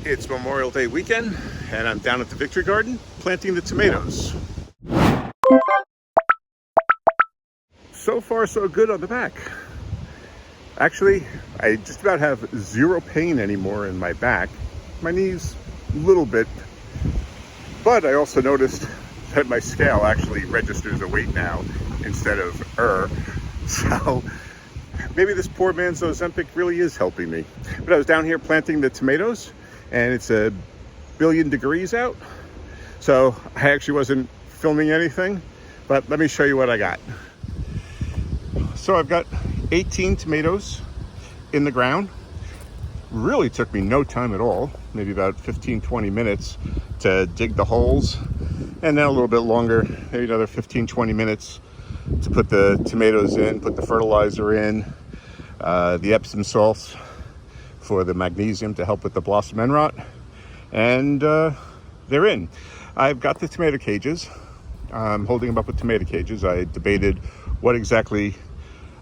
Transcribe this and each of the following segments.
It's Memorial Day weekend, and I'm down at the Victory Garden planting the tomatoes. So far, so good on the back. Actually, I just about have zero pain anymore in my back. My knees, a little bit. But I also noticed that my scale actually registers a weight now instead of So maybe this poor man's Ozempic really is helping me. But I was down here planting the tomatoes, and it's a billion degrees out. So I actually wasn't filming anything, but let me show you what I got. So I've got 18 tomatoes in the ground. Really took me no time at all, maybe about 15-20 minutes to dig the holes, and then a little bit longer, maybe another 15-20 minutes to put the tomatoes in, put the fertilizer in, the Epsom salts for the magnesium to help with the blossom end rot, and they're in. I've got the tomato cages. I'm holding them up with tomato cages. I debated what exactly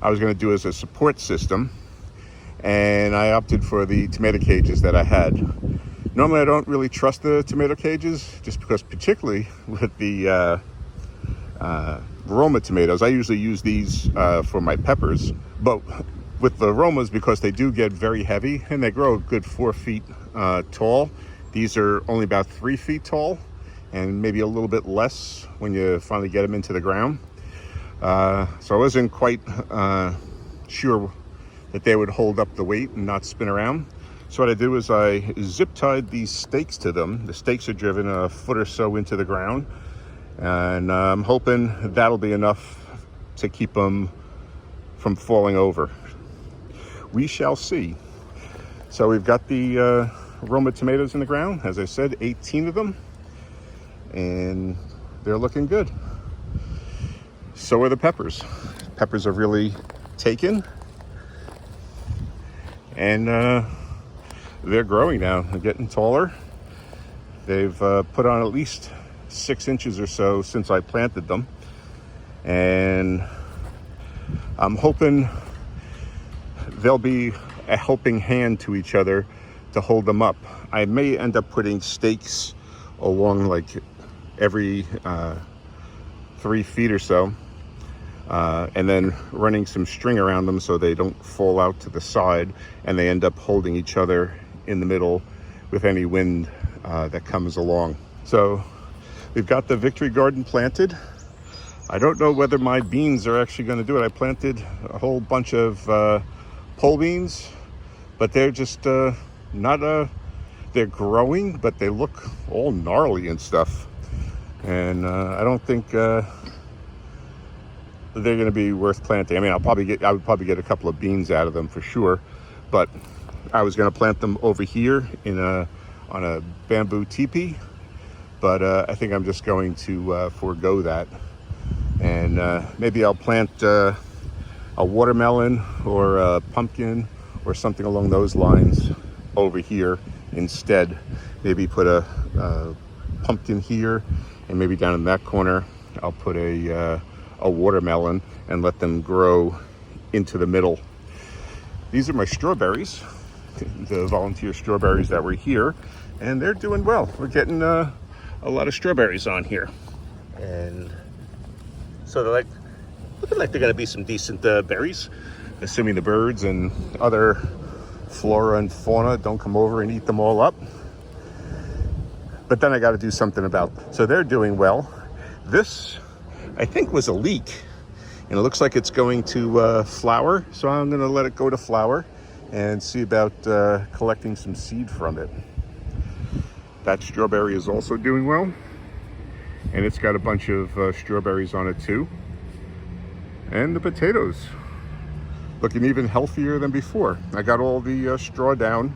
I was going to do as a support system, and I opted for the tomato cages that I had. Normally I don't really trust the tomato cages, just because particularly with the Roma tomatoes, I usually use these for my peppers, but with the Romas, because they do get very heavy and they grow a good 4 feet tall, these are only about 3 feet tall and maybe a little bit less when you finally get them into the ground. So I wasn't quite sure that they would hold up the weight and not spin around. So what I did was I zip tied these stakes to them. The stakes are driven a foot or so into the ground, and I'm hoping that'll be enough to keep them from falling over. We shall see. So we've got the Roma tomatoes in the ground, as I said, 18 of them, and they're looking good. So are the peppers. Peppers are really taken, and they're growing now. They're getting taller. They've put on at least 6 inches or so since I planted them, and I'm hoping they'll be a helping hand to each other to hold them up. I may end up putting stakes along like every 3 feet or so, and then running some string around them so they don't fall out to the side and they end up holding each other in the middle with any wind that comes along. So we've got the Victory Garden planted. I don't know whether my beans are actually going to do it. I planted a whole bunch of pole beans, but they're just they're growing, but they look all gnarly and stuff. And I don't think they're going to be worth planting. I mean, I would probably get a couple of beans out of them for sure, but I was going to plant them over here on a bamboo teepee, but I think I'm just going to forego that, and maybe I'll plant a watermelon or a pumpkin or something along those lines over here instead. Maybe put a pumpkin here, and maybe down in that corner I'll put a watermelon and let them grow into the middle. These are my strawberries, the volunteer strawberries that were here, and they're doing well. We're getting a lot of strawberries on here, and so they're looking like they're going to be some decent berries, assuming the birds and other flora and fauna don't come over and eat them all up. But then I got to do something about them. So they're doing well. This, I think, was a leek, and it looks like it's going to flower, so I'm going to let it go to flower and see about collecting some seed from it. That strawberry is also doing well, and it's got a bunch of strawberries on it too. And the potatoes looking even healthier than before. I got all the straw down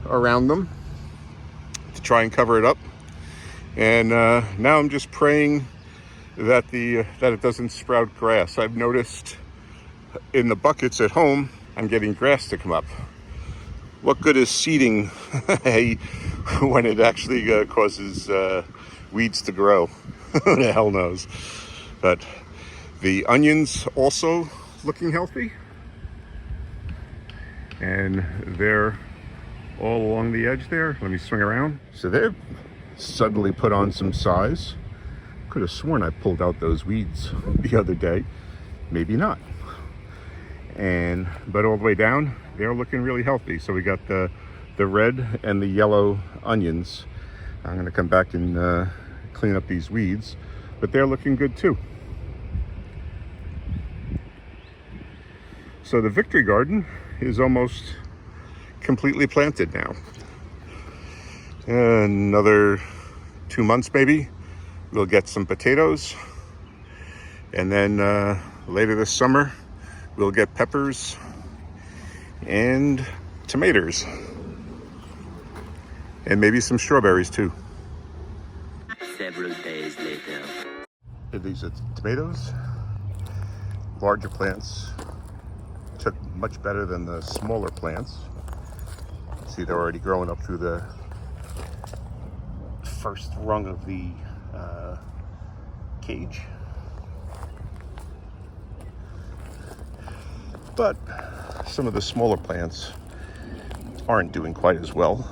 around them to try and cover it up, and now I'm just praying that it doesn't sprout grass. I've noticed in the buckets at home I'm getting grass to come up. What good is seeding hay when it actually causes weeds to grow? Who the hell knows? But the onions also looking healthy, and they're all along the edge there. Let me swing around. So they've suddenly put on some size. Could have sworn I pulled out those weeds the other day. Maybe not. But all the way down, they're looking really healthy. So we got the red and the yellow onions. I'm going to come back and clean up these weeds, but they're looking good too. So the Victory Garden is almost completely planted now. Another 2 months maybe, we'll get some potatoes. And then later this summer, we'll get peppers and tomatoes. And maybe some strawberries too. Several days later. These are tomatoes. Larger plants took much better than the smaller plants. See, they're already growing up through the first rung of the cage. But some of the smaller plants aren't doing quite as well.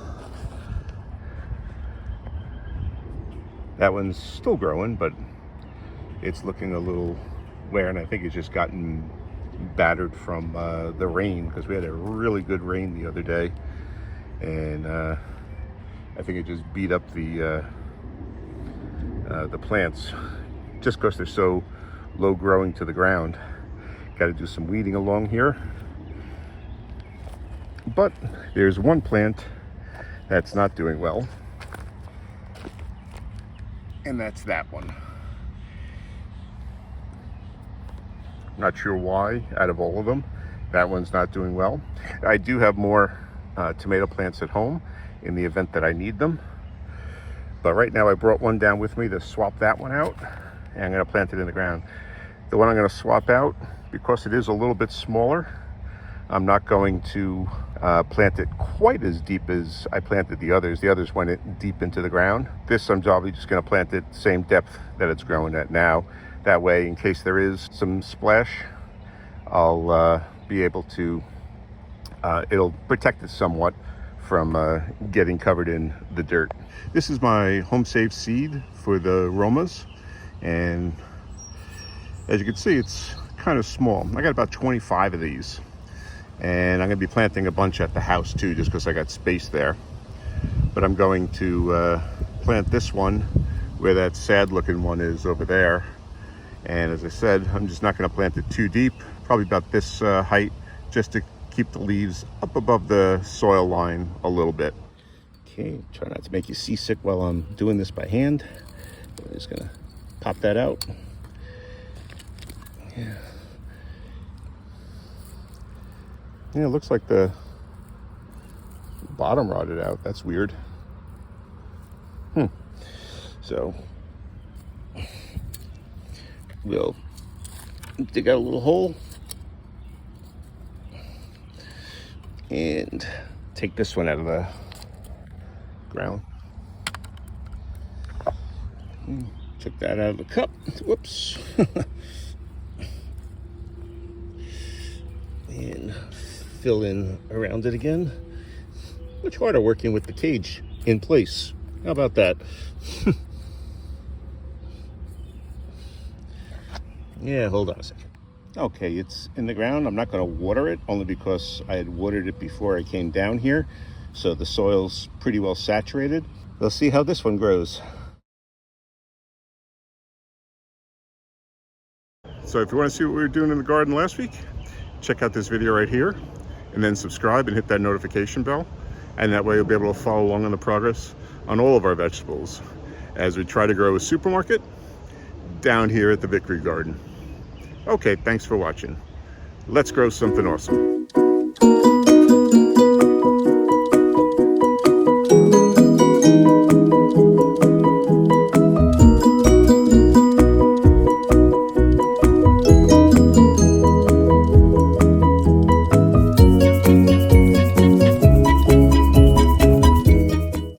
That one's still growing, but it's looking a little weird, and I think it's just gotten battered from the rain, because we had a really good rain the other day, and I think it just beat up the plants just because they're so low growing to the ground. Got to do some weeding along here. But there's one plant that's not doing well, and that's that one. Not sure why, out of all of them, that one's not doing well. I do have more tomato plants at home in the event that I need them. But right now I brought one down with me to swap that one out, and I'm going to plant it in the ground. The one I'm going to swap out, because it is a little bit smaller, I'm not going to plant it quite as deep as I planted the others. The others went deep into the ground. This, I'm probably just going to plant it the same depth that it's growing at now. That way, in case there is some splash, I'll be able to, it'll protect it somewhat from getting covered in the dirt. This is my home saved seed for the Romas, and as you can see, it's kind of small. I got about 25 of these, and I'm going to be planting a bunch at the house too, just because I got space there. But I'm going to plant this one where that sad looking one is over there. And as I said, I'm just not going to plant it too deep, probably about this height, just to keep the leaves up above the soil line a little bit. Okay, try not to make you seasick while I'm doing this by hand. I'm just going to pop that out. Yeah. Yeah, it looks like the bottom rotted out. That's weird. So we'll dig out a little hole and take this one out of the ground. Took that out of the cup. Whoops. And fill in around it again. Much harder working with the cage in place. How about that? Yeah, hold on a second. Okay, it's in the ground. I'm not going to water it, only because I had watered it before I came down here. So the soil's pretty well saturated. We'll see how this one grows. So if you want to see what we were doing in the garden last week, check out this video right here, and then subscribe and hit that notification bell. And that way you'll be able to follow along on the progress on all of our vegetables as we try to grow a supermarket down here at the Victory Garden. Okay, thanks for watching. Let's grow something awesome.